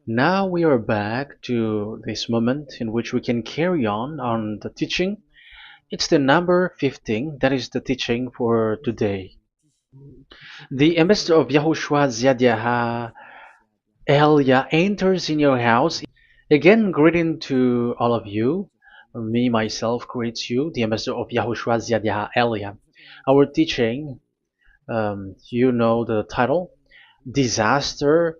Now we are back to this moment in which we can carry on the teaching. It's the number 15, that is the teaching for today. The ambassador of YAHOSHUAH YAH Elia enters in your house. Again, greeting to all of you. Me, myself, greets you, the ambassador of YAHOSHUAH YAH Elia. Our teaching, you know the title, Disaster,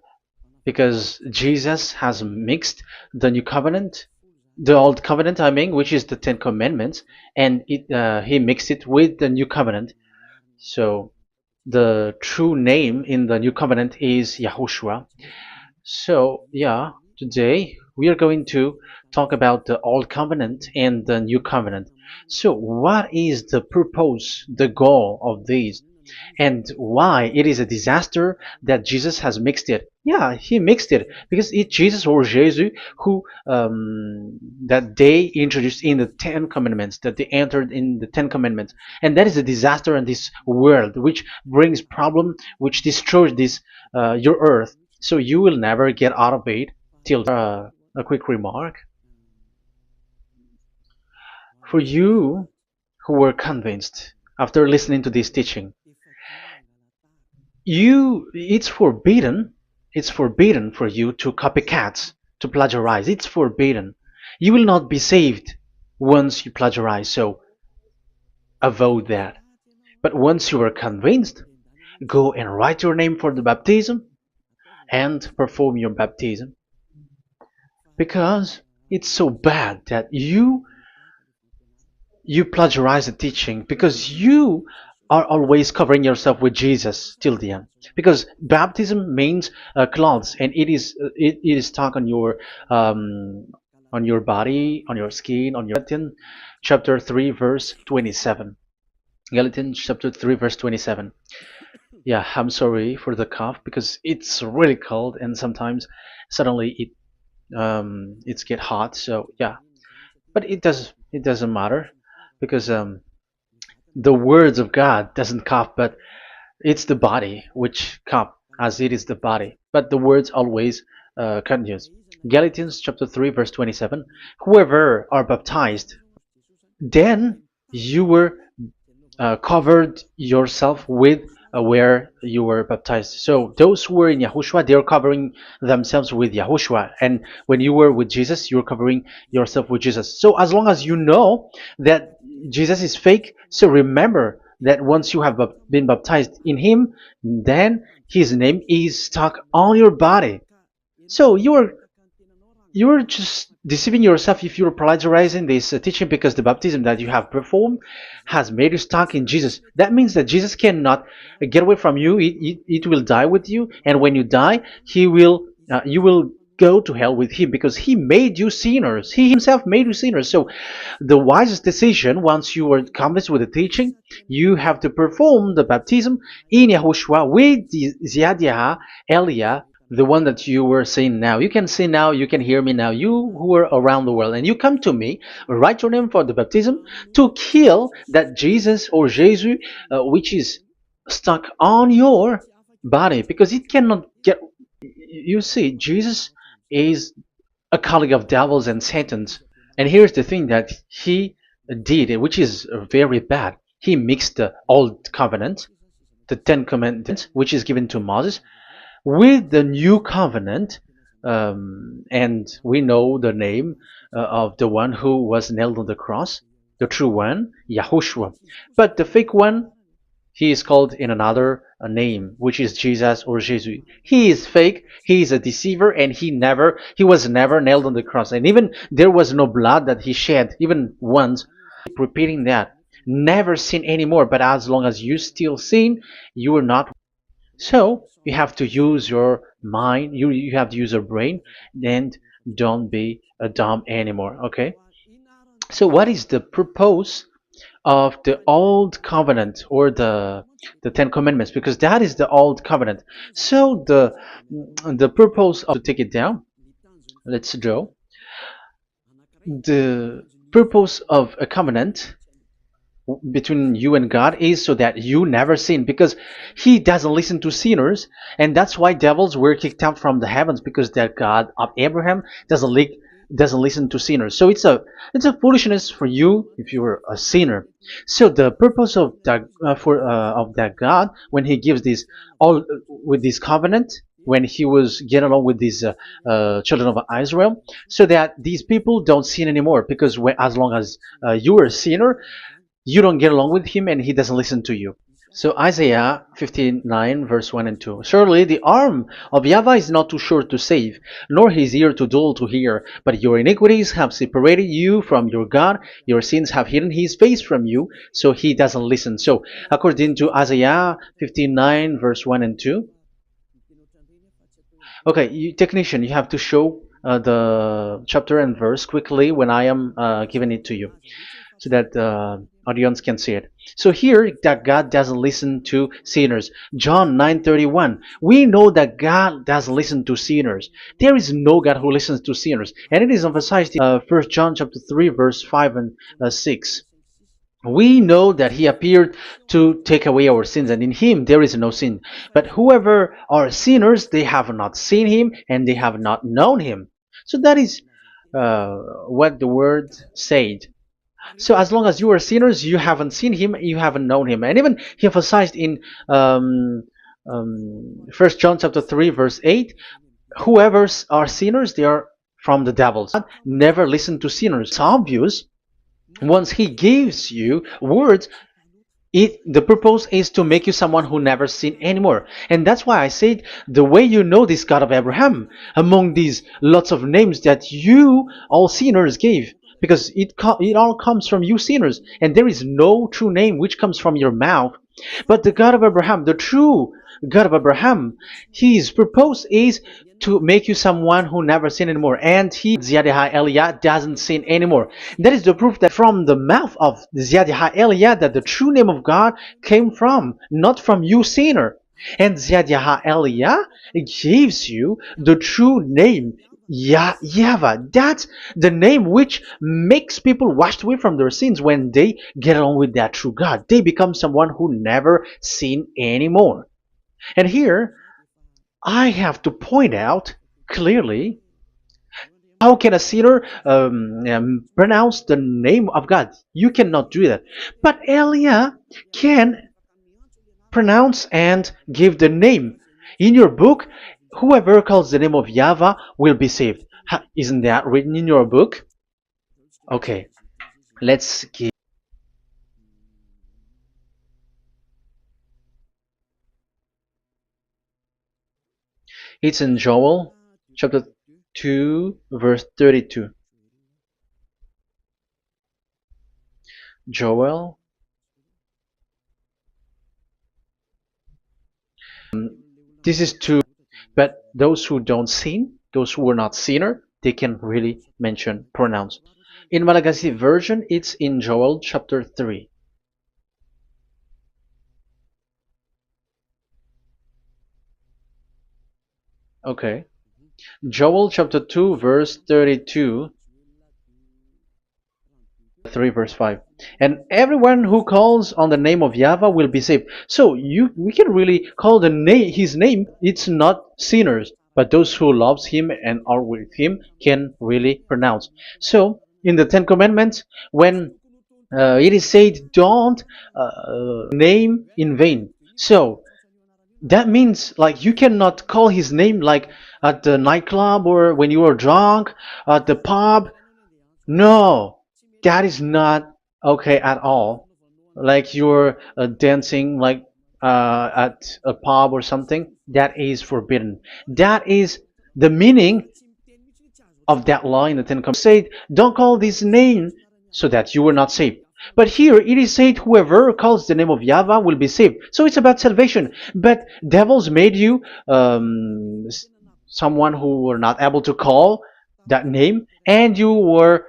because Jesus has mixed the new covenant, the old covenant, I mean, which is the Ten Commandments, and he mixed it with the new covenant. So the true name in the new covenant is Yahushua. So yeah, today we are going to talk about the old covenant and the new covenant. So what is the purpose, the goal of these? And why it is a disaster that Jesus has mixed it. Yeah, he mixed it because it's Jesus or Jesus who that they introduced in the Ten Commandments, that they entered in the Ten Commandments, and that is a disaster in this world, which brings problem, which destroys this your earth. So you will never get out of it. Till a quick remark for you who were convinced after listening to this teaching, you it's forbidden for you to copycat, to plagiarize. It's forbidden. You will not be saved once you plagiarize, so avoid that. But once you are convinced, go and write your name for the baptism and perform your baptism, because it's so bad that you plagiarize the teaching, because you are always covering yourself with Jesus till the end. Because baptism means clothes, and it is stuck on your body, on your skin, on your Galatians chapter 3 verse 27. Galatians chapter 3 verse 27. Yeah, I'm sorry for the cough because it's really cold and sometimes suddenly it's get hot. So yeah, but it doesn't matter because the words of God doesn't cough, but it's the body which cough, as it is the body. But the words always continues. Galatians chapter 3 verse 27. Whoever are baptized, then you were covered yourself with where you were baptized. So those who were in Yahushua, they are covering themselves with Yahushua. And when you were with Jesus, you're covering yourself with Jesus. So as long as you know that Jesus is fake, so remember that once you have been baptized in him, then his name is stuck on your body. So you're just deceiving yourself if you're plagiarizing this teaching, because the baptism that you have performed has made you stuck in Jesus. That means that Jesus cannot get away from you. It will die with you, and when you die, you will go to hell with him, because he made you sinners. He himself made you sinners. So the wisest decision, once you are convinced with the teaching, you have to perform the baptism in Yahushua with the Ziad Elia, the one that you were saying now. You can see now, you can hear me now, you who are around the world, and you come to me, write your name for the baptism to kill that Jesus or Jesus, which is stuck on your body, because it cannot get. You see, Jesus is a colleague of devils and Satans. And here's the thing that he did, which is very bad. He mixed the old covenant, the Ten Commandments, which is given to Moses, with the new covenant, and we know the name of the one who was nailed on the cross, the true one, Yahushua. But the fake one, he is called in another name, which is Jesus or Jesus. He is fake, he is a deceiver, and he was never nailed on the cross. And even there was no blood that he shed, even once. Keep repeating that. Never sin anymore, but as long as you still sin, you are not. So you have to use your mind, you have to use your brain, and don't be a dumb anymore. Okay? So what is the purpose of the old covenant, or the Ten Commandments? Because that is the old covenant. So the purpose of, to take it down, let's draw the purpose of a covenant between you and God is so that you never sin, because He doesn't listen to sinners, and that's why devils were kicked out from the heavens, because that God of Abraham doesn't listen to sinners. So it's a foolishness for you if you were a sinner. So the purpose of that God, when He gives this all with this covenant, when He was getting along with these children of Israel, so that these people don't sin anymore, because as long as you are a sinner, you don't get along with Him and He doesn't listen to you. So Isaiah 59 verse 1 and 2. Surely the arm of YAHVAH is not too short to save, nor his ear too dull to hear. But your iniquities have separated you from your God. Your sins have hidden His face from you, so He doesn't listen. So according to Isaiah 59 verse 1 and 2. Okay, technician, you have to show the chapter and verse quickly when I am giving it to you, so that the audience can see it. So here, that God doesn't listen to sinners. John 9:31. We know that God doesn't listen to sinners. There is no God who listens to sinners, and it is emphasized in 1 John chapter 3 verse 5 and 6. We know that He appeared to take away our sins, and in Him there is no sin. But whoever are sinners, they have not seen Him, and they have not known Him. So that is what the word said. So as long as you are sinners, you haven't seen Him, you haven't known Him. And even He emphasized in 1 John chapter 3 verse 8, whoever are sinners, they are from the devil. God never listen to sinners. It's obvious. Once He gives you words, the purpose is to make you someone who never sin anymore. And that's why I said, the way you know this God of Abraham among these lots of names that you all sinners gave, because it all comes from you sinners, and there is no true name which comes from your mouth. But the God of Abraham, the true God of Abraham, His purpose is to make you someone who never sin anymore. And He, YAH, doesn't sin anymore. That is the proof that from the mouth of YAH, that the true name of God came from, not from you sinner. And YAH gives you the true name, YAHVAH. That's the name which makes people washed away from their sins. When they get along with that true God, they become someone who never sin anymore. And here, I have to point out clearly, how can a sinner pronounce the name of God? You cannot do that. But Elia can pronounce and give the name. In your book, whoever calls the name of YAHVAH will be saved. Isn't that written in your book? Okay, let's give. It's in Joel chapter 2 verse 32. Joel. This is to, but those who don't sin, those who are not sinner, they can really pronounce. In Malagasy version, it's in Joel chapter 3. Okay. Joel chapter 2 verse 32. 3 verse 5. And everyone who calls on the name of YAHVAH will be saved. So we can really call His name. It's not sinners, but those who loves Him and are with Him can really pronounce. So in the Ten Commandments, when it is said, don't name in vain. So that means, like, you cannot call His name like at the nightclub or when you are drunk at the pub. No, that is not okay at all. Like you're dancing like at a pub or something, that is forbidden. That is the meaning of that law in the Ten Commandments. Said, don't call this name, so that you will not saved. But here it is said, whoever calls the name of YAHVAH will be saved. So it's about salvation. But devils made you someone who were not able to call that name, and you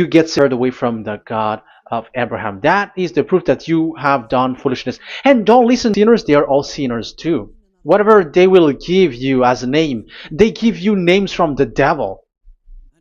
get scared away from the God of Abraham. That is the proof that you have done foolishness. And don't listen to sinners, they are all sinners too. Whatever they will give you as a name, they give you names from the devil.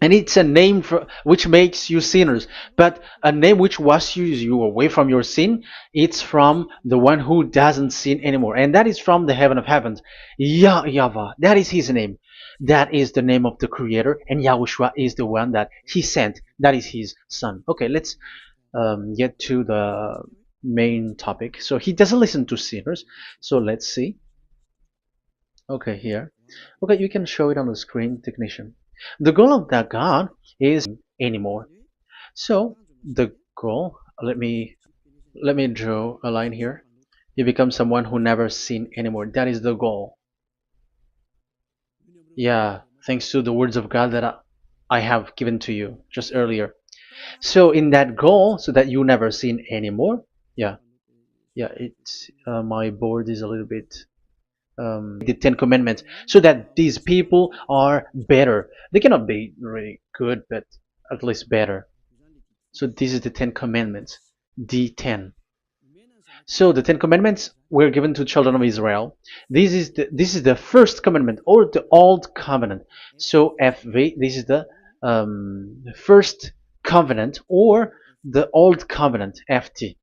and it's a name for, which makes you sinners, but a name which washes you away from your sin. It's from the one who doesn't sin anymore, and that is from the heaven of heavens. Yahvah, that is his name. That is the name of the creator, and Yahushua is the one that he sent. That is his son. Okay, let's get to the main topic. So he doesn't listen to sinners. So let's see. Okay, here. Okay, you can show it on the screen, technician. The goal of that God is anymore. So the goal, let me draw a line here. You become someone who never sin anymore. That is the goal. Yeah, thanks to the words of God that I have given to you just earlier. So in that goal, so that you never sin anymore. Yeah, yeah. It's my board is a little bit the Ten Commandments, so that these people are better. They cannot be really good, but at least better. So this is the Ten Commandments, the 10. So the Ten Commandments were given to children of Israel. This is the first commandment, or the old covenant. So FV, this is the first covenant, or the old covenant, FT.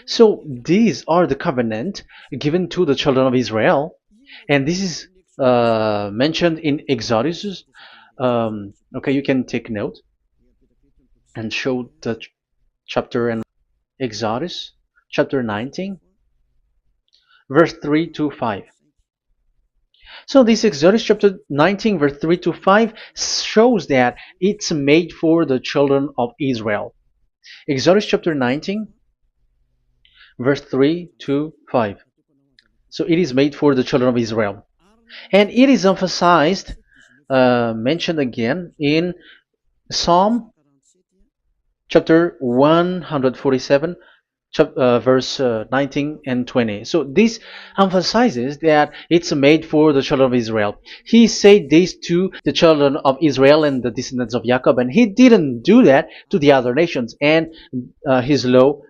So these are the covenant given to the children of Israel, and this is mentioned in Exodus. Okay, you can take note and show the chapter and Exodus chapter 19, verse 3 to 5. So this Exodus chapter 19, verse 3 to 5 shows that it's made for the children of Israel. Exodus chapter 19, verse 3 to 5. So it is made for the children of Israel. And it is emphasized, mentioned again in Psalm chapter 147, verse 19 and 20. So this emphasizes that it's made for the children of Israel. He said this to the children of Israel and the descendants of Jacob, and he didn't do that to the other nations. And his law,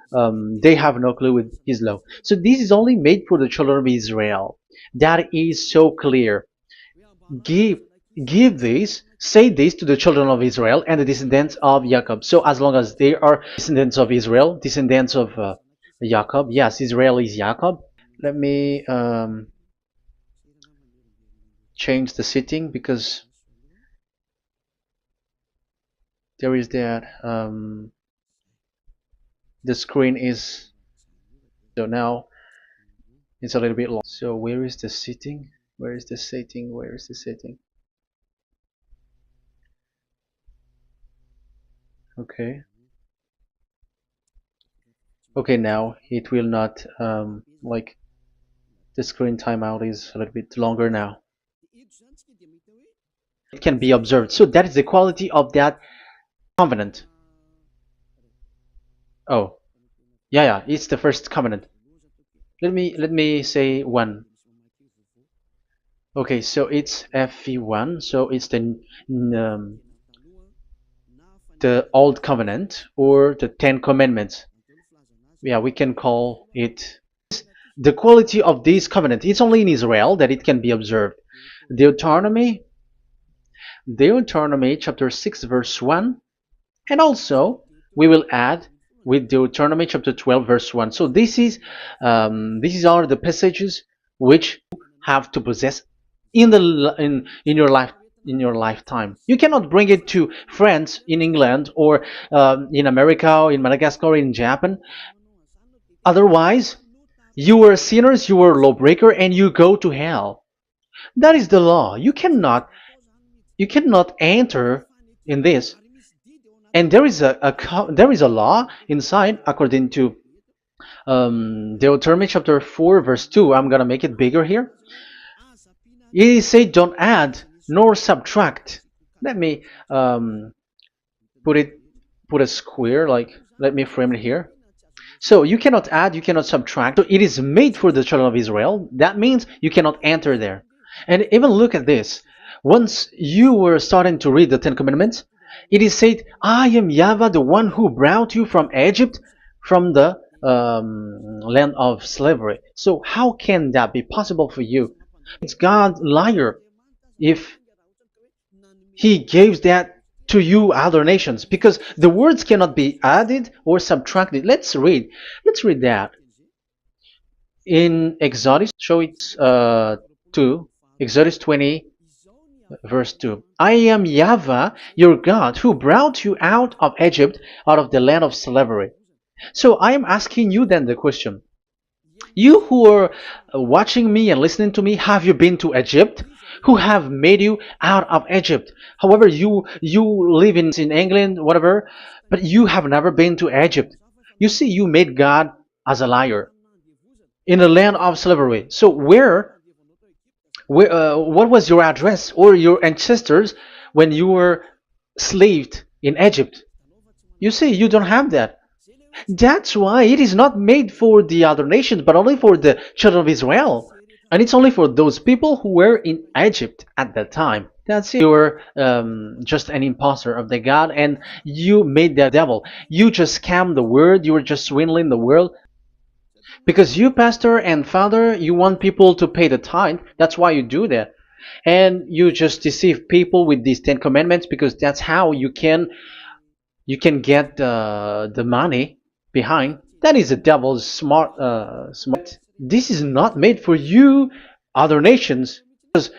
they have no clue with his law. So this is only made for the children of Israel. That is so clear. Give say this to the children of Israel and the descendants of Jacob. So as long as they are descendants of Israel, descendants of Jacob, yes, Israel is Jacob. Let me change the setting, because there is that the screen is, so now it's a little bit long. So where is the setting? Where is the setting? Where is the setting? Okay. Okay, now it will not like the screen timeout is a little bit longer now. It can be observed. So that is the quality of that covenant. Oh, yeah, it's the first covenant. Let me say one. Okay, so it's FV1. So it's the old covenant, or the Ten Commandments. Yeah, we can call it the quality of this covenant. It's only in Israel that it can be observed. Deuteronomy chapter 6 verse 1, and also we will add with Deuteronomy chapter 12 verse 1. So these are the passages which you have to possess in your life, in your lifetime. You cannot bring it to France, in England, or in America, or in Madagascar, or in Japan. Otherwise, you were sinners, you were a lawbreaker, and you go to hell. That is the law. You cannot enter in this. And there is a law inside, according to Deuteronomy chapter 4 verse 2. I'm gonna make it bigger here. It says, don't add nor subtract. Let me put a square, like, let me frame it here. So you cannot add, you cannot subtract. So it is made for the children of Israel. That means you cannot enter there. And even look at this. Once you were starting to read the Ten Commandments, it is said, I am YAHVAH, the one who brought you from Egypt, from the land of slavery. So how can that be possible for you? It's God liar if he gives that to you other nations, because the words cannot be added or subtracted. Let's read that in Exodus. Show it 2, Exodus 20 verse 2. I am YAHVAH, your God, who brought you out of Egypt, out of the land of slavery. So I am asking you then the question, you who are watching me and listening to me, have you been to Egypt? Who have made you out of Egypt? However, you live in England, whatever, but you have never been to Egypt. You see, you made God as a liar in the land of slavery. So what was your address or your ancestors when you were slaved in Egypt? You see, you don't have that. That's why it is not made for the other nations, but only for the children of Israel. And it's only for those people who were in Egypt at that time. That's it. You're just an imposter of the God, and you made the devil. You just scam the word. You were just swindling the world. Because you, pastor and father, you want people to pay the tithe. That's why you do that. And you just deceive people with these 10 commandments, because that's how you can get the money behind. That is the devil's smart. This is not made for you, other nations. Because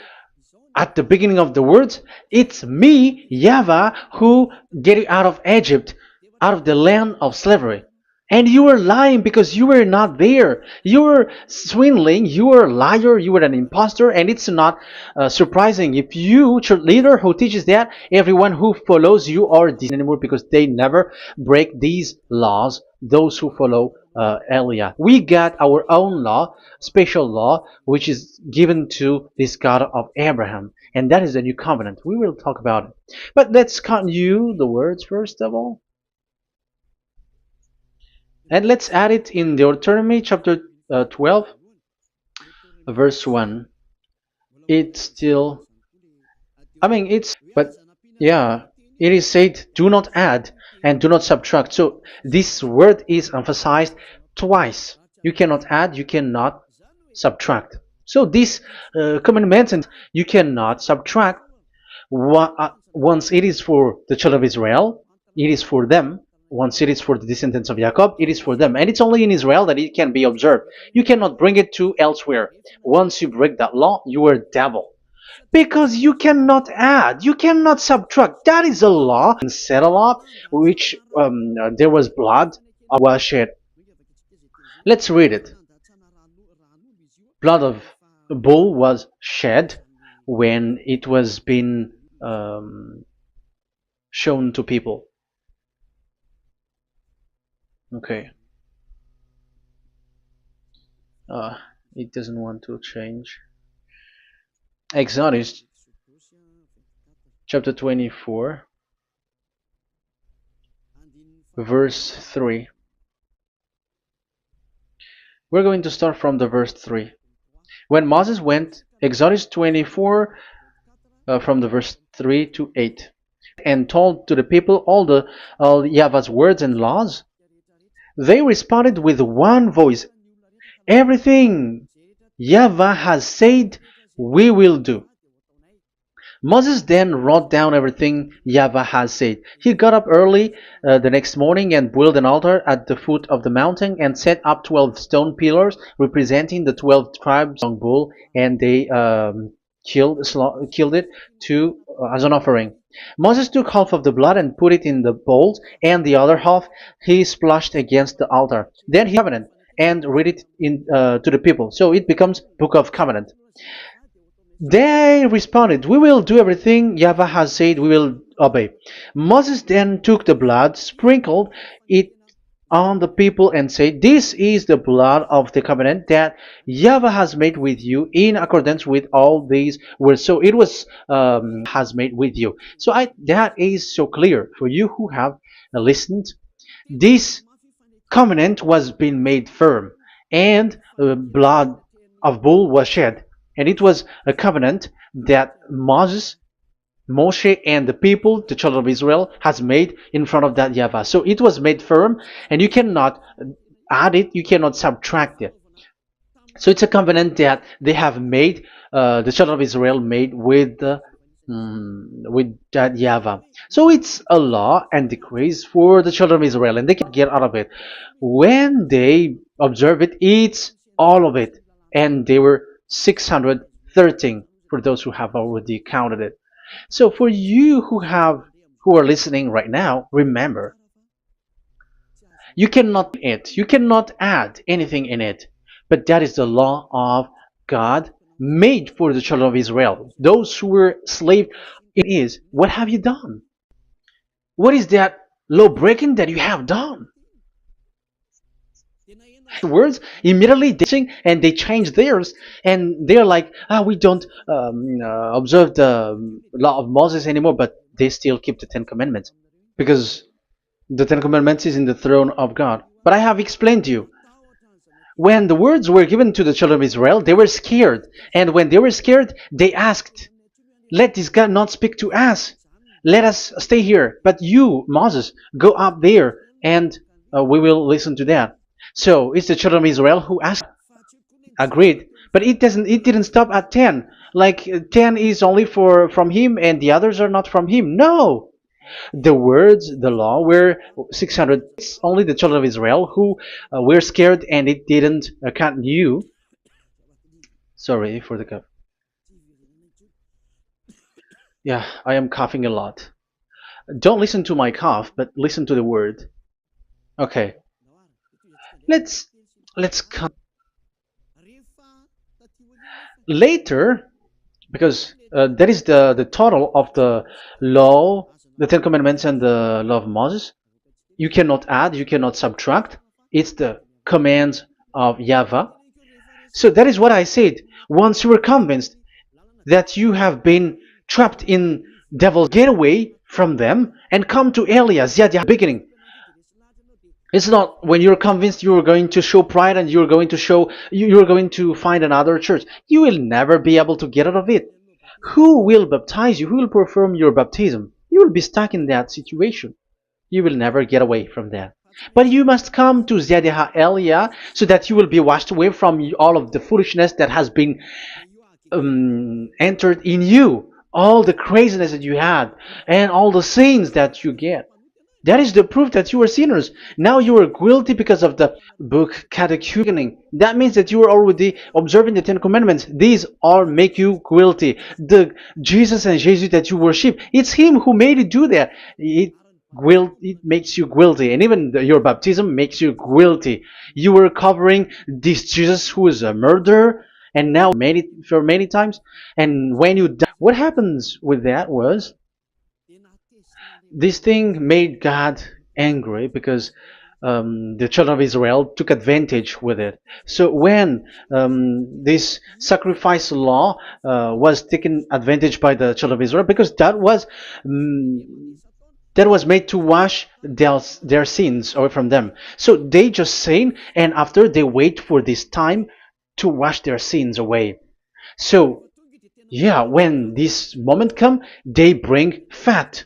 at the beginning of the words, it's me, YAHVAH, who get you out of Egypt, out of the land of slavery. And you were lying because you were not there. You were swindling. You were a liar. You were an imposter. And it's not surprising if you, church leader who teaches that, everyone who follows you are decent anymore, because they never break these laws. Those who follow Eliah. We got our own law, special law, which is given to this God of Abraham. And that is the new covenant. We will talk about it. But let's continue the words first of all. And let's add it in Deuteronomy chapter 12, verse 1. It's still, but yeah, it is said, do not add and do not subtract. So this word is emphasized twice. You cannot add, you cannot subtract. So this commandment, and you cannot subtract. Once it is for the children of Israel, it is for them. Once it is for the descendants of Jacob, it is for them. And it's only in Israel that it can be observed. You cannot bring it to elsewhere. Once you break that law, you are devil. Because you cannot add, you cannot subtract. That is a law, and set a law, which there was blood was shed. Let's read it. Blood of a bull was shed when it was being shown to people. Okay. It doesn't want to change. Exodus chapter 24, verse 3. We're going to start from the verse 3. When Moses went, Exodus 24, from the verse 3 to 8, and told to the people all YAHVAH's words and laws, they responded with one voice, everything YAHVAH has said, we will do. Moses then wrote down everything YAHVAH has said. He got up early the next morning and built an altar at the foot of the mountain and set up 12 stone pillars representing the 12 tribes of bull, and they killed it as an offering. Moses took half of the blood and put it in the bowls, and the other half he splashed against the altar. Then he covenant and read it to the people. So it becomes Book of Covenant. They responded, we will do everything YAHVAH has said, we will obey. Moses then took the blood, sprinkled it on the people, and said, this is the blood of the covenant that YAHVAH has made with you in accordance with all these words. So it was has made with you. So that is so clear for you who have listened. This covenant was being made firm, and blood of bull was shed. And it was a covenant that Moshe and the people, the children of Israel, has made in front of that YAHVAH. So it was made firm, and you cannot add it, you cannot subtract it. So it's a covenant that they have made, the children of Israel made with with that YAHVAH. So it's a law and decrees for the children of Israel, and they can get out of it. When they observe it, it's all of it, and they were 613 for those who have already counted it. So for you who are listening right now, remember you cannot add anything in it, but that is the law of God made for the children of Israel. Those who were slave is what have you done? What is that law breaking that you have done? Words immediately they sing and they change theirs and they're like, we don't observe the law of Moses anymore, but they still keep the Ten Commandments because the Ten Commandments is in the throne of God. But I have explained to you, when the words were given to the children of Israel, they were scared. And when they were scared, they asked, let this God not speak to us. Let us stay here. But you, Moses, go up there and we will listen to that. So it's the children of Israel who asked, agreed. But it didn't stop at 10. Like 10 is only from him and the others are not from him. No. The words, the law were 600. It's only the children of Israel who were scared and it didn't count you. Sorry for the cough. Yeah, I am coughing a lot. Don't listen to my cough, but listen to the word. Okay, let's come later because that is the total of the law, the Ten Commandments, and the law of Moses. You cannot add, you cannot subtract. It's the commands of YAHVAH. So that is what I said. Once you were convinced that you have been trapped in devil's, get away from them and come to Elias, the beginning. It's not when you're convinced you're going to show pride and you're going to find another church. You will never be able to get out of it. Who will baptize you? Who will perform your baptism? You will be stuck in that situation. You will never get away from that. But you must come to Zediha Elia so that you will be washed away from all of the foolishness that has been entered in you. All the craziness that you had and all the sins that you get. That is the proof that you are sinners. Now you are guilty because of the book catechumening. That means that you are already observing the Ten Commandments. These all make you guilty. The Jesus and Jesus that you worship, it's Him who made you do that. It makes you guilty, and even your baptism makes you guilty. You were covering this Jesus who is a murderer, and now for many times. And when you die, what happens with that was this thing made God angry because the children of Israel took advantage with it. So when this sacrifice law was taken advantage by the children of Israel, because that was made to wash their sins away from them. So they just sin, and after they wait for this time to wash their sins away. So yeah, when this moment come, they bring fat.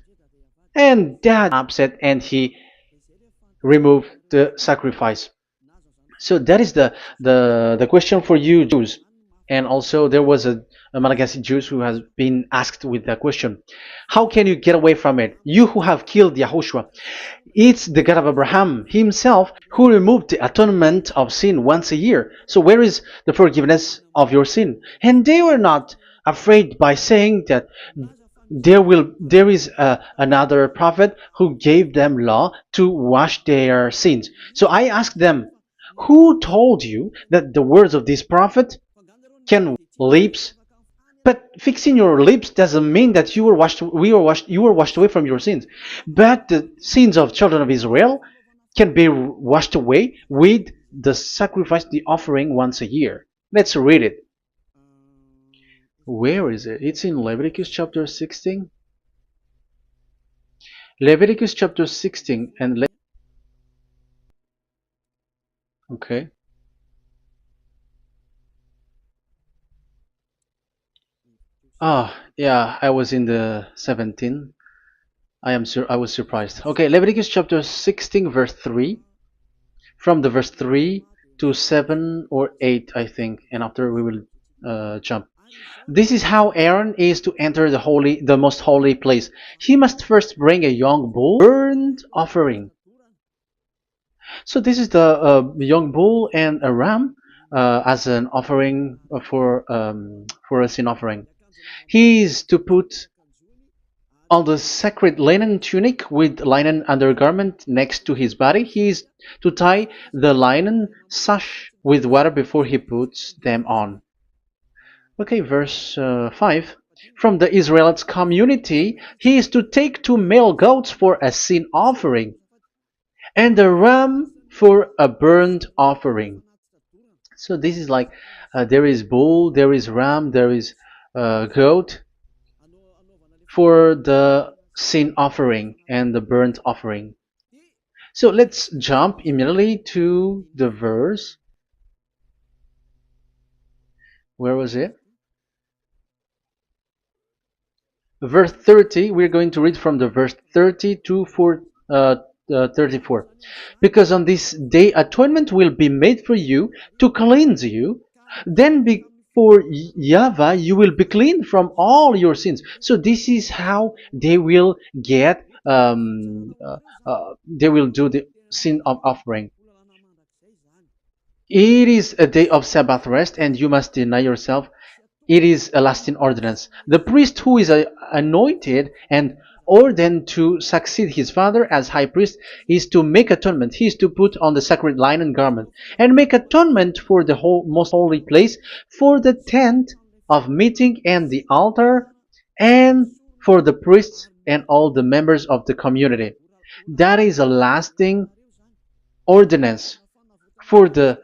And dad upset and he removed the sacrifice. So that is the question for you Jews. And also there was a Malagasy Jews who has been asked with that question. How can you get away from it? You who have killed YAHOSHUAH. It's the God of Abraham himself who removed the atonement of sin once a year. So where is the forgiveness of your sin? And they were not afraid by saying that there is another prophet who gave them law to wash their sins. So I asked them, who told you that the words of this prophet can lips? But fixing your lips doesn't mean that you were washed away from your sins. But the sins of children of Israel can be washed away with the sacrifice, the offering once a year. Let's read it. Where is it? It's in Leviticus chapter 16. Leviticus chapter 16 and okay. Yeah, I was in the 17. I was surprised. Okay, Leviticus chapter 16 verse 3. From the verse 3 to 7 or 8, I think, and after we will jump. This is how Aaron is to enter the most holy place. He must first bring a young bull burnt offering. So this is the young bull and a ram as an offering for a sin offering. He is to put on the sacred linen tunic with linen undergarment next to his body. He is to tie the linen sash with water before he puts them on. Okay, verse 5. From the Israelites community, he is to take 2 male goats for a sin offering and a ram for a burnt offering. So this is like there is bull, there is ram, there is goat for the sin offering and the burnt offering. So let's jump immediately to the verse. Where was it? Verse 30. We're going to read from the verse 30 to 34. Because on this day atonement will be made for you to cleanse you. Then before YAHVAH you will be clean from all your sins. So this is how they will get they will do the sin of offering. It is a day of Sabbath rest, and you must deny yourself. It is a lasting ordinance. The priest who is anointed and ordained to succeed his father as high priest is to make atonement. He is to put on the sacred linen garment and make atonement for the most holy place, for the tent of meeting and the altar, and for the priests and all the members of the community. That is a lasting ordinance for the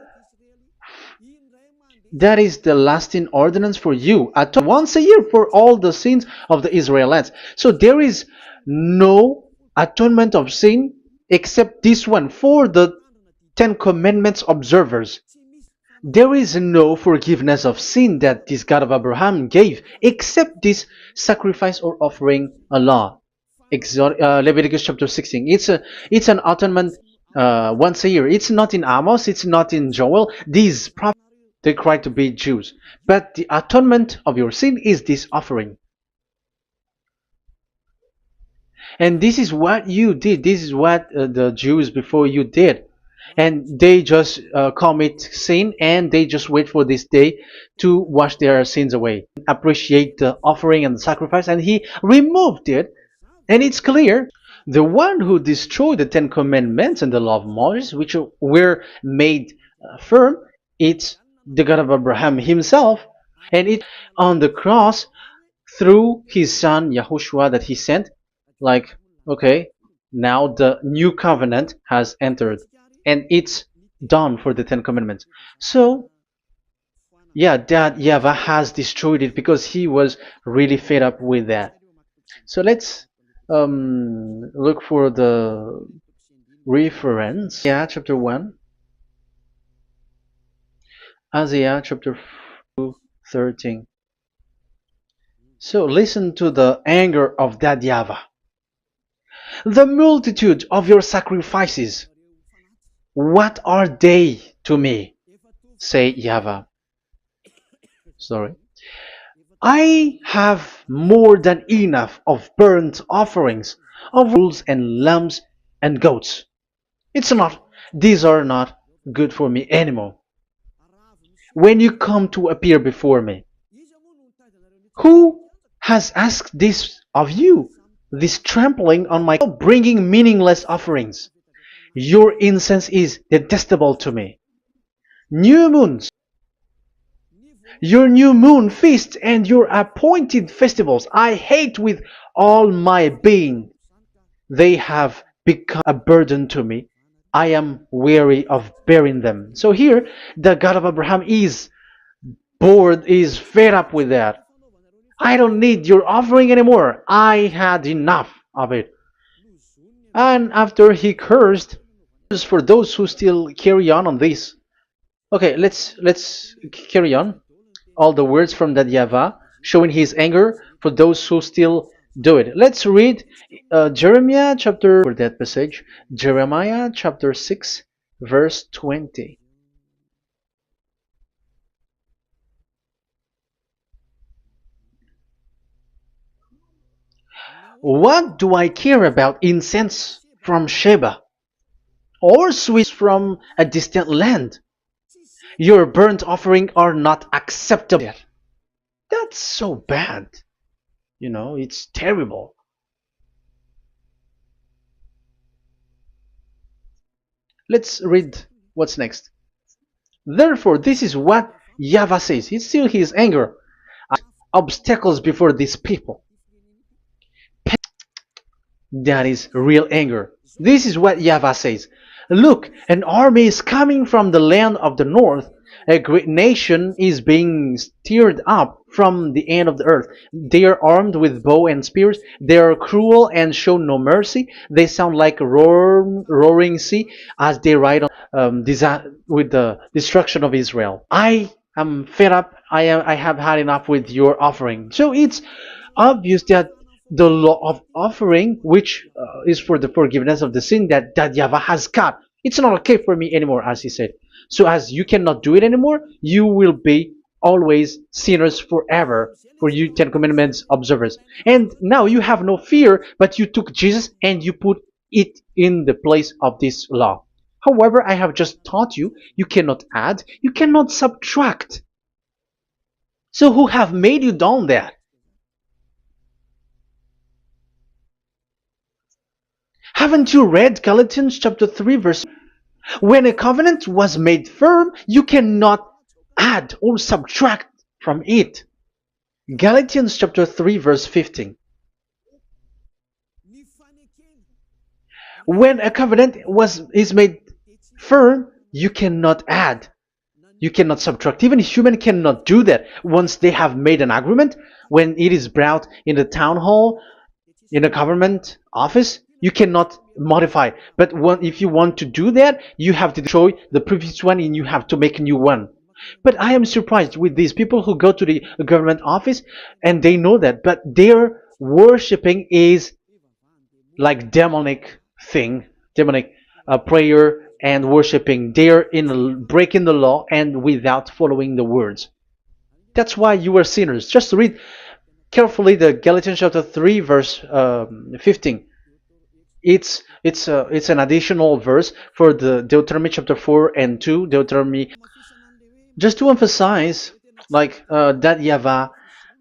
that is the lasting ordinance for you, once a year for all the sins of the Israelites. So there is no atonement of sin except this one for the 10 Commandments observers. There is no forgiveness of sin that this God of Abraham gave except this sacrifice or offering a law. Leviticus chapter 16. It's an atonement once a year. It's not in Amos. It's not in Joel. These prophets, they cry to be Jews, but the atonement of your sin is this offering. And this is what you did. This is what the Jews before you did. And they just commit sin, and they just wait for this day to wash their sins away. Appreciate the offering and the sacrifice, and he removed it. And it's clear, the one who destroyed the 10 Commandments and the law of Moses, which were made firm, it's the God of Abraham himself. And it on the cross through his son YAHOSHUAH that he sent. Like, okay, now the new covenant has entered, and it's done for the 10 Commandments. So yeah, that YAHVAH has destroyed it because he was really fed up with that. So let's look for the reference. Yeah, chapter 1. Isaiah chapter 13. So listen to the anger of that YAHVAH. The multitude of your sacrifices, what are they to me? Say YAHVAH. Sorry. I have more than enough of burnt offerings, of bulls and lambs and goats. These are not good for me anymore. When you come to appear before me, who has asked this of you? This trampling on my bringing meaningless offerings. Your incense is detestable to me. New moons, your new moon feasts and your appointed festivals I hate with all my being. They have become a burden to me. I am weary of bearing them. So here, the God of Abraham is bored, is fed up with that. I don't need your offering anymore. I had enough of it. And after he cursed, for those who still carry on this. Okay, let's carry on. All the words from that YAHVAH showing his anger for those who still do it. Let's read Jeremiah chapter for that passage. Jeremiah chapter 6 verse 20. What do I care about incense from Sheba or sweets from a distant land? Your burnt offering are not acceptable. That's so bad. It's terrible. Let's read what's next. Therefore, this is what YAHVAH says. It's still his anger. Obstacles before these people. That is real anger. This is what YAHVAH says. Look, an army is coming from the land of the north. A great nation is being stirred up from the end of the earth. They are armed with bow and spears. They are cruel and show no mercy. They sound like a roaring sea as they ride on with the destruction of Israel. I am fed up. I have had enough with your offering. So it's obvious that the law of offering, which is for the forgiveness of the sin that YAHVAH has got. It's not okay for me anymore, as he said. So as you cannot do it anymore, you will be always sinners forever for you Ten Commandments observers. And now you have no fear, but you took Jesus and you put it in the place of this law. However, I have just taught you, you cannot add, you cannot subtract. So who have made you done that? Haven't you read Galatians chapter 3 verse? When a covenant was made firm, you cannot add or subtract from it. Galatians chapter 3 verse 15. When a covenant is made firm, you cannot add. You cannot subtract. Even human cannot do that. Once they have made an agreement, when it is brought in the town hall, in a government office, you cannot modify. But if you want to do that, you have to destroy the previous one and you have to make a new one. But I am surprised with these people who go to the government office and they know that, but their worshipping is like demonic prayer and worshipping. They're in breaking the law and without following the words. That's why you are sinners. Just read carefully the Galatians chapter 3 verse 15. It's an additional verse for the Deuteronomy chapter 4 and 2 Deuteronomy, just to emphasize that YAHVAH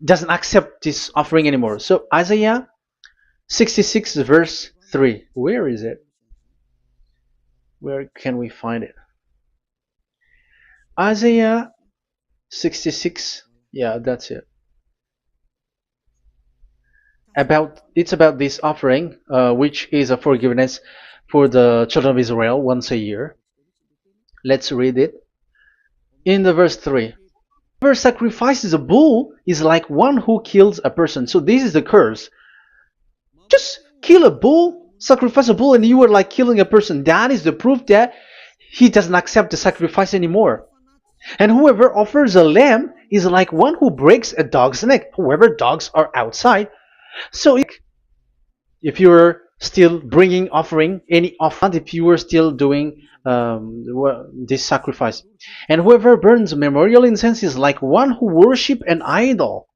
doesn't accept this offering anymore. So Isaiah 66 verse 3, where is it? Where can we find it? Isaiah 66, yeah, that's it. It's about this offering, which is a forgiveness for the children of Israel once a year. Let's read it. In the verse 3, whoever sacrifices a bull is like one who kills a person. So this is the curse. Just kill a bull, sacrifice a bull, and you are like killing a person. That is the proof that he doesn't accept the sacrifice anymore. And whoever offers a lamb is like one who breaks a dog's neck. However, dogs are outside. So if you're still bringing offering, any offering, if you are still doing this sacrifice. And whoever burns memorial incense is like one who worships an idol.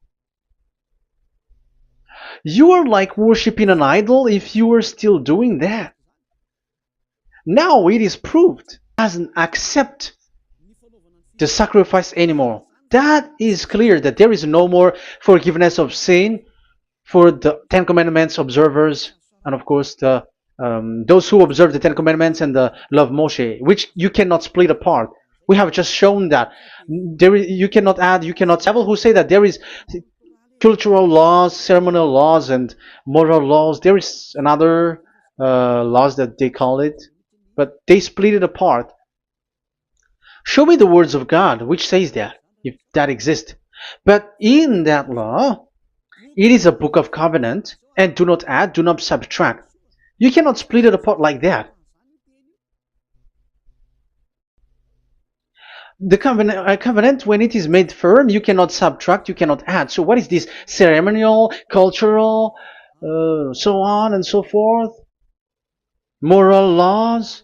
You are like worshipping an idol if you are still doing that. Now it is proved doesn't accept the sacrifice anymore. That is clear that there is no more forgiveness of sin for the Ten Commandments observers, and of course the those who observe the Ten Commandments and the law of Moshe, which you cannot split apart. We have just shown that you cannot add, you cannot. Several who say that there is cultural laws, ceremonial laws, and moral laws. There is another laws that they call it, but they split it apart. Show me the words of God which says that, if that exists. But in that law, it is a book of covenant, and do not add, do not subtract. You cannot split it apart like that. The covenant, when it is made firm, you cannot subtract, you cannot add. So what is this? Ceremonial, cultural, so on and so forth? Moral laws?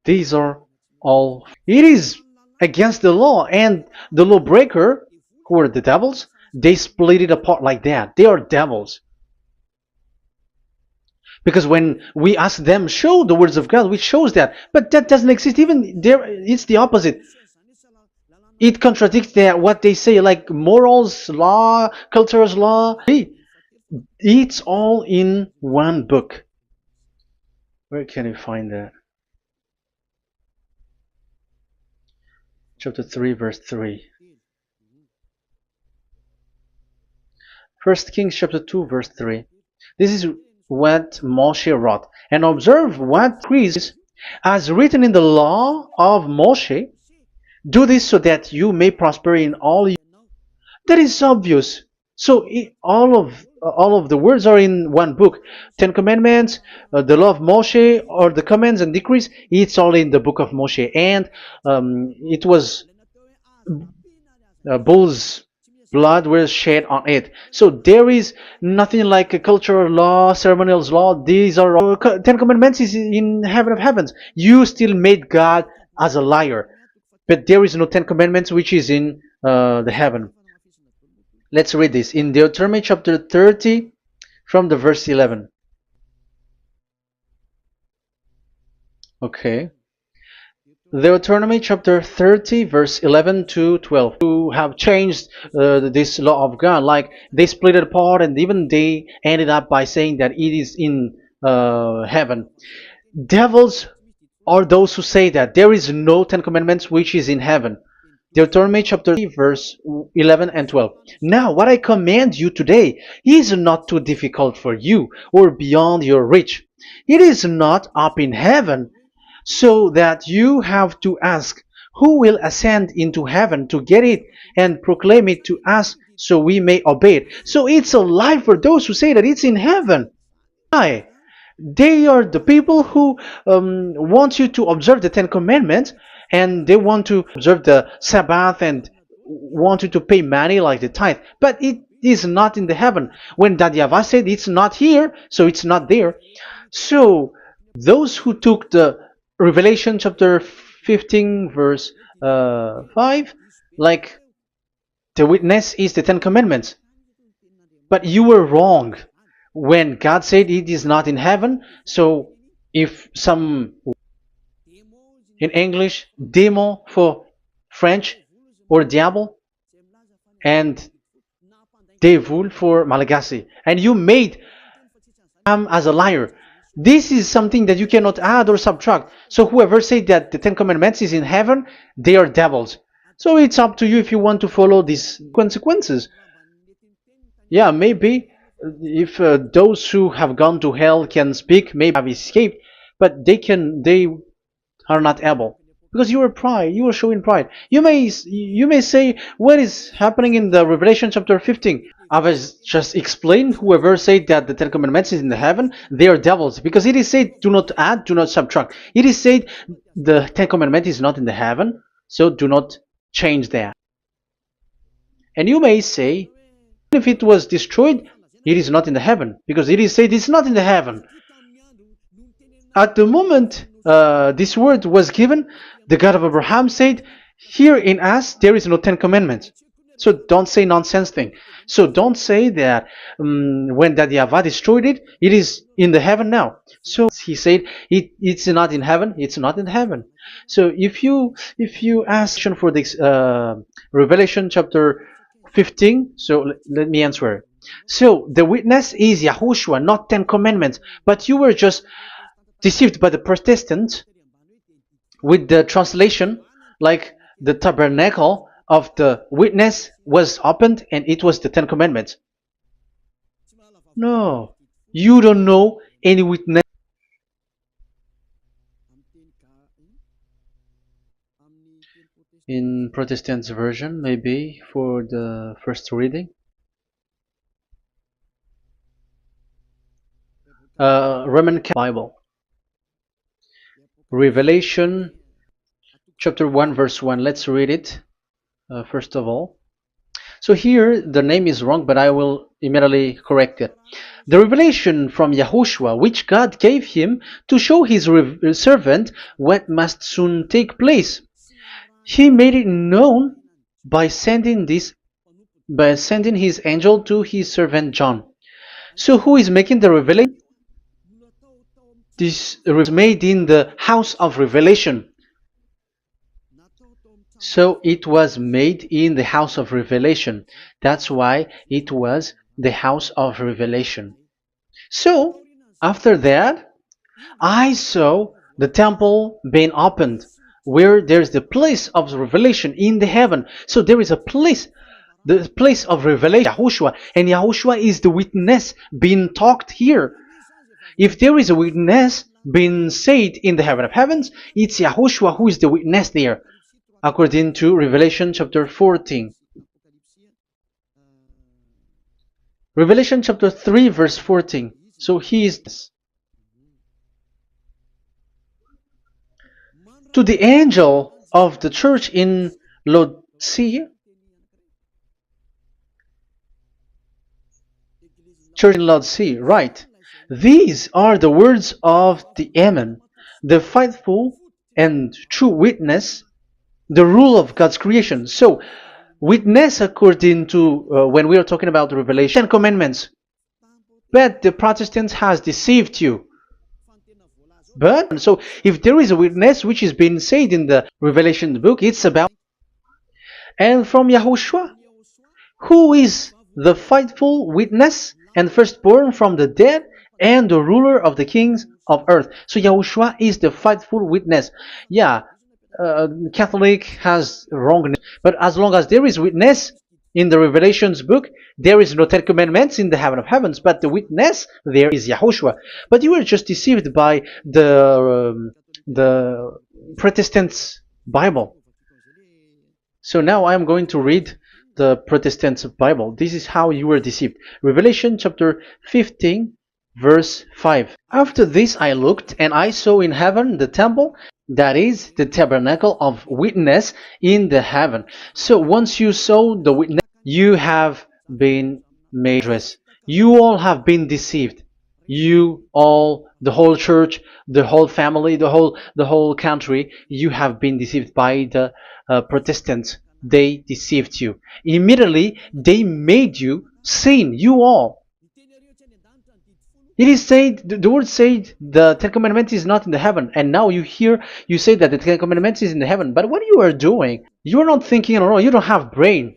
These are all. It is against the law, and the lawbreaker, who are the devils, they split it apart like that. They are devils. Because when we ask them, show the words of God, which shows that, but that doesn't exist. Even there, it's the opposite. It contradicts what they say, like morals, law, culture's law. It's all in one book. Where can you find that? Chapter 3, verse 3. 1 Kings chapter 2, verse 3. This is what Moshe wrote. And observe what decrees, as written in the law of Moshe, do this so that you may prosper in all you. That is obvious. So all of the words are in one book. 10 Commandments, the law of Moshe, or the commands and decrees, it's all in the book of Moshe. And it was bull's blood was shed on it. So there is nothing like a cultural law, ceremonial law. These are all, 10 Commandments is in heaven of heavens. You still made God as a liar. But there is no 10 Commandments which is in the heaven. Let's read this in Deuteronomy chapter 30 from the verse 11. Okay. Deuteronomy chapter 30 verse 11 to 12. Who have changed this law of God, like they split it apart, and even they ended up by saying that it is in heaven. Devils are those who say that there is no 10 Commandments which is in heaven. Deuteronomy chapter 3 verse 11 and 12. Now what I command you today is not too difficult for you or beyond your reach. It is not up in heaven, so that you have to ask, who will ascend into heaven to get it and proclaim it to us so we may obey it. So it's a lie for those who say that it's in heaven. Why? They are the people who want you to observe the 10 Commandments, and they want to observe the Sabbath and want you to pay money like the tithe. But it is not in the heaven. When YAHVAH said it's not here, so it's not there. So those who took the Revelation chapter 15 verse 5, like the witness is the 10 Commandments. But you were wrong when God said it is not in heaven. So if some, in English, démon for French, or diable, and devil for Malagasy, and you made him as a liar. This is something that you cannot add or subtract. So whoever said that the 10 Commandments is in heaven, they are devils. So it's up to you if you want to follow these consequences. Yeah, maybe if those who have gone to hell can speak, maybe have escaped, but they are not able, because you are pride. You are showing pride. You may say, what is happening in the Revelation chapter 15? I was just explained. Whoever said that the 10 Commandments is in the heaven, they are devils, because it is said, do not add, do not subtract. It is said the 10 Commandments is not in the heaven, so do not change that. And you may say, if it was destroyed, it is not in the heaven, because it is said it's not in the heaven. At the moment this word was given, the God of Abraham said, here in us there is no 10 Commandments. So don't say nonsense thing. So don't say that when that YAHVAH destroyed it, it is in the heaven now. So he said it's not in heaven. It's not in heaven. So if you ask for this Revelation chapter 15, so let me answer. So the witness is YAHOSHUAH, not 10 Commandments. But you were just deceived by the Protestants with the translation, like the tabernacle of the witness was opened and it was the 10 Commandments. No, you don't know any witness. In Protestant's version, maybe for the first reading. Roman Bible. Revelation chapter 1 verse 1. Let's read it first of all. So here the name is wrong, but I will immediately correct it. The revelation from YAHOSHUAH, which God gave him to show his servant what must soon take place. He made it known by sending his angel to his servant John. So who is making the revelation? This was made in the house of revelation. So it was made in the house of revelation. That's why it was the house of revelation. So after that, I saw the temple being opened, where there's the place of revelation in the heaven. So there is a place, the place of revelation, YAHOSHUAH, and YAHOSHUAH is the witness being talked here. If there is a witness being said in the heaven of heavens, it's YAHOSHUAH who is the witness there, according to Revelation chapter 14. Revelation chapter 3 verse 14. So he is this. To the angel of the church in Laodicea, church in Laodicea, right? These are the words of the Amen, the faithful and true witness, the rule of God's creation. So, witness according to when we are talking about the Revelation, 10 Commandments. But the Protestants has deceived you. But so if there is a witness which is being said in the Revelation book, it's about, and from YAHOSHUAH, who is the faithful witness and firstborn from the dead and the ruler of the kings of earth. So YAHOSHUAH is the faithful witness. Yeah, Catholic has wrong name, but as long as there is witness in the Revelations book, there is no 10 Commandments in the heaven of heavens, but the witness there is YAHOSHUAH. But you were just deceived by the Protestants' Bible. So now I am going to read the Protestants' Bible. This is how you were deceived. Revelation chapter 15, verse 5. After this I looked, and I saw in heaven the temple, that is the tabernacle of witness in the heaven. So once you saw the witness, you have been made dangerous. You all have been deceived. You all, the whole church, the whole family, the whole country, you have been deceived by the Protestants. They deceived you. Immediately, they made you sin. You all. It is said, the word said, the 10 Commandments is not in the heaven. And now you say that the 10 Commandments is in the heaven. But what you are doing, you are not thinking at all. You don't have brain.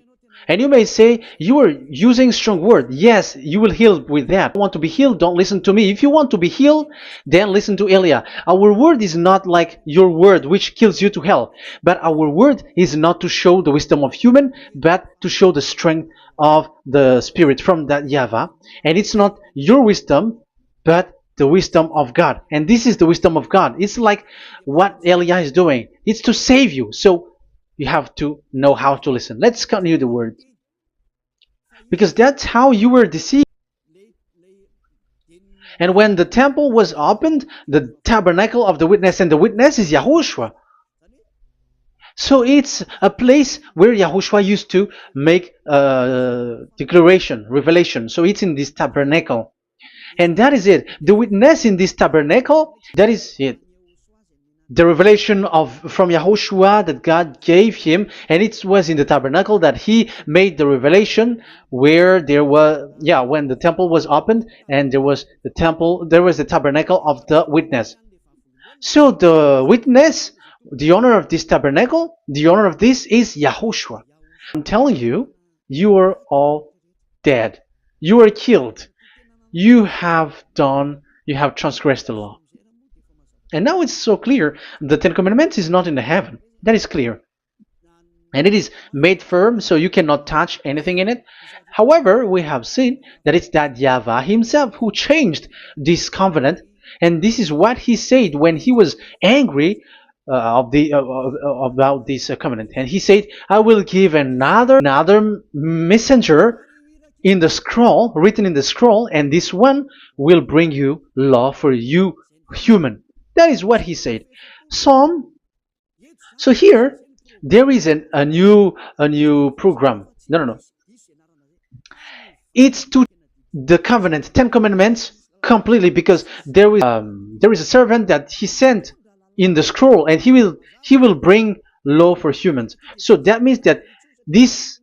And you may say, you are using strong word. Yes, you will heal with that. If you want to be healed, don't listen to me. If you want to be healed, then listen to Elia. Our word is not like your word, which kills you to hell. But our word is not to show the wisdom of human, but to show the strength of the Spirit from that YAHVAH. And it's not your wisdom, but the wisdom of God. And this is the wisdom of God. It's like what Elia is doing. It's to save you. So you have to know how to listen. Let's continue the word. Because that's how you were deceived. And when the temple was opened, the tabernacle of the witness, and the witness is YAHOSHUAH. So it's a place where YAHOSHUAH used to make declaration, revelation. So it's in this tabernacle. And that is it. The witness in this tabernacle, that is it. The revelation from YAHOSHUAH that God gave him, and it was in the tabernacle that he made the revelation, where there was, when the temple was opened, and there was the tabernacle of the witness. So the witness, the owner of this tabernacle, the owner of this is YAHOSHUAH. I'm telling you, you are all dead. You are killed. You have transgressed the law. And now it's so clear, the 10 Commandments is not in the heaven. That is clear. And it is made firm, so you cannot touch anything in it. However, we have seen that it's that YAHVAH himself who changed this covenant. And this is what he said when he was angry about this covenant. And he said, I will give another messenger in the scroll, written in the scroll, and this one will bring you law for you human. That is what he said. So here there is a new program. No. It's to the covenant, 10 Commandments completely, because there is a servant that he sent in the scroll, and he will bring law for humans. So that means that this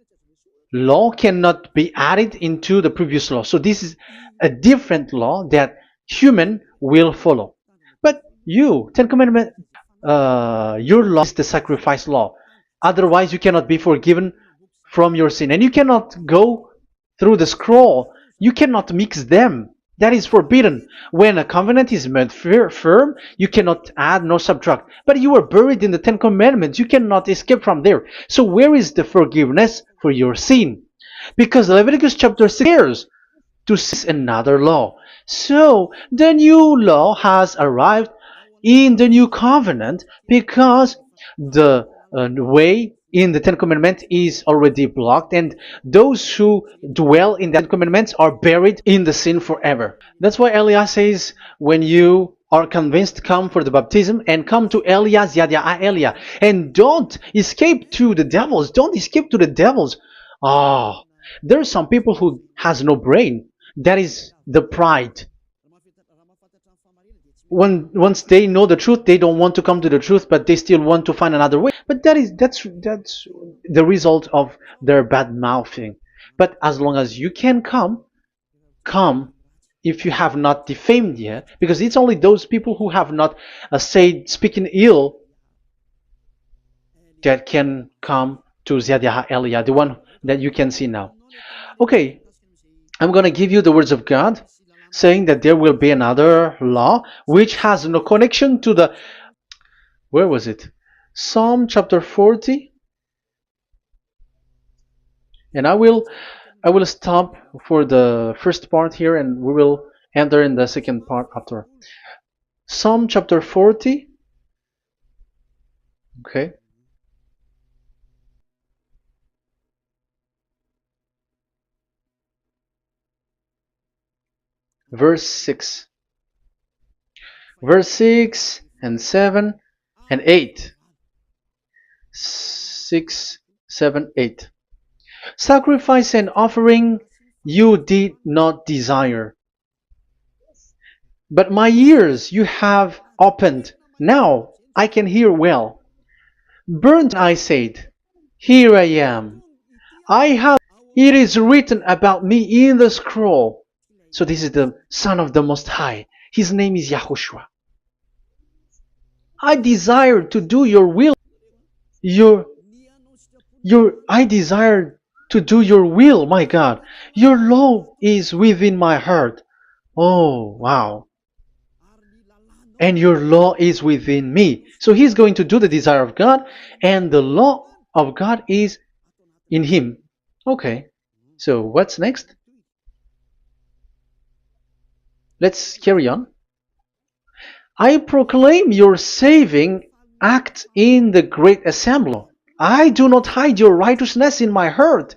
law cannot be added into the previous law. So this is a different law that human will follow. But you, Ten Commandment, your law is the sacrifice law. Otherwise, you cannot be forgiven from your sin, and you cannot go through the scroll. You cannot mix them. That is forbidden. When a covenant is made firm, you cannot add nor subtract. But you are buried in the Ten Commandments. You cannot escape from there. So where is the forgiveness for your sin? Because Leviticus chapter 6 cares to see another law. So the new law has arrived in the new covenant because the way in the Ten Commandments is already blocked, and those who dwell in the Ten Commandments are buried in the sin forever. That's why Elias says, when you are convinced, come for the baptism and come to Elias, Elia, and don't escape to the devils. Don't escape to the devils. Ah, there are some people who has no brain. That is the pride. Once they know the truth, they don't want to come to the truth, but they still want to find another way. But that's the result of their bad mouthing. But as long as you can come if you have not defamed yet, because it's only those people who have not said speaking ill that can come to Ziad Elia, the one that you can see now. Okay, I'm going to give you the words of God, saying that there will be another law which has no connection to the, where was it? Psalm chapter 40. And I will stop for the first part here, and we will enter in the second part after. Psalm chapter 40. Okay. Verse 6. Verse 6 and 7 and 8. 6, 7, 8. Sacrifice and offering you did not desire, but my ears you have opened. Now I can hear well. Burnt I said, here I am. I have, it is written about me in the scroll. So this is the Son of the Most High. His name is YAHOSHUAH. I desire to do your will. I desire to do your will, my God. Your law is within my heart. Oh, wow. And your law is within me. So he's going to do the desire of God, and the law of God is in him. Okay. So what's next? Let's carry on. I proclaim your saving act in the great assembly. I do not hide your righteousness in my heart.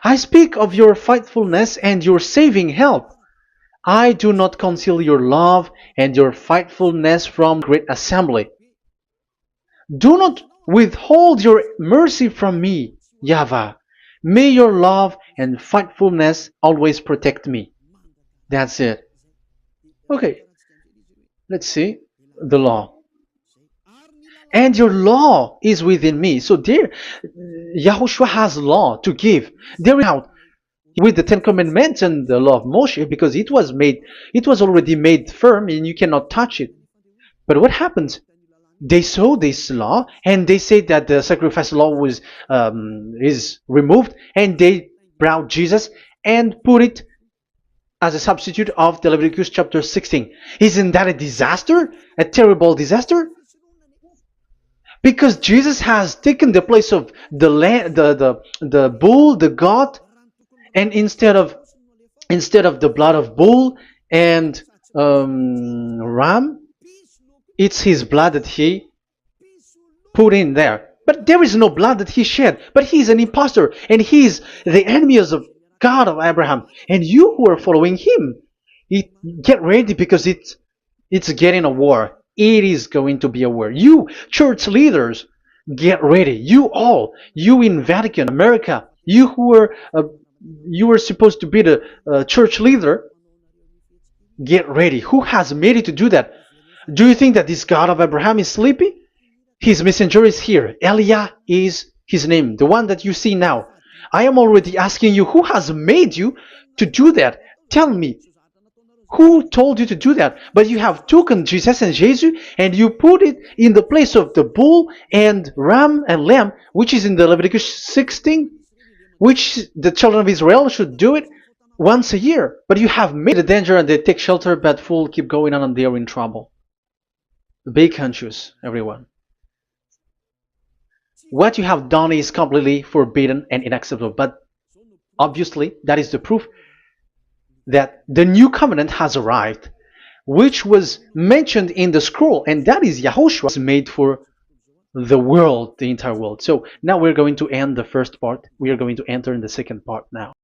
I speak of your faithfulness and your saving help. I do not conceal your love and your faithfulness from the great assembly. Do not withhold your mercy from me, YAHVAH. May your love and faithfulness always protect me. That's it. Okay, let's see the law. And your law is within me. So there, YAHOSHUAH has law to give. There is out with the Ten Commandments and the law of Moshe, because it was already made firm and you cannot touch it. But what happens? They saw this law and they said that the sacrifice law is removed, and they brought Jesus and put it as a substitute of the Leviticus chapter 16. Isn't that a disaster? A terrible disaster? Because Jesus has taken the place of the bull, the goat, and instead of the blood of bull and ram, it's his blood that he put in there. But there is no blood that he shed. But he's an impostor, and he's the enemy of God of Abraham. And you who are following him, get ready, because it's getting a war. It is going to be a war. You church leaders, get ready. You in Vatican, America, you were supposed to be the church leader, get ready. Who has made it to do that? Do you think that this God of Abraham is sleepy? His messenger is here. Eliah is his name, the one that you see now. I am already asking you, who has made you to do that? Tell me, who told you to do that? But you have taken Jesus and Jesus and you put it in the place of the bull and ram and lamb, which is in the Leviticus 16, which the children of Israel should do it once a year. But you have made a danger and they take shelter, but fool keep going on and they are in trouble. Be conscious, everyone. What you have done is completely forbidden and unacceptable. But obviously, that is the proof that the new covenant has arrived, which was mentioned in the scroll, and that is YAHOSHUAH is made for the world, the entire world. So now we're going to end the first part. We are going to enter in the second part now.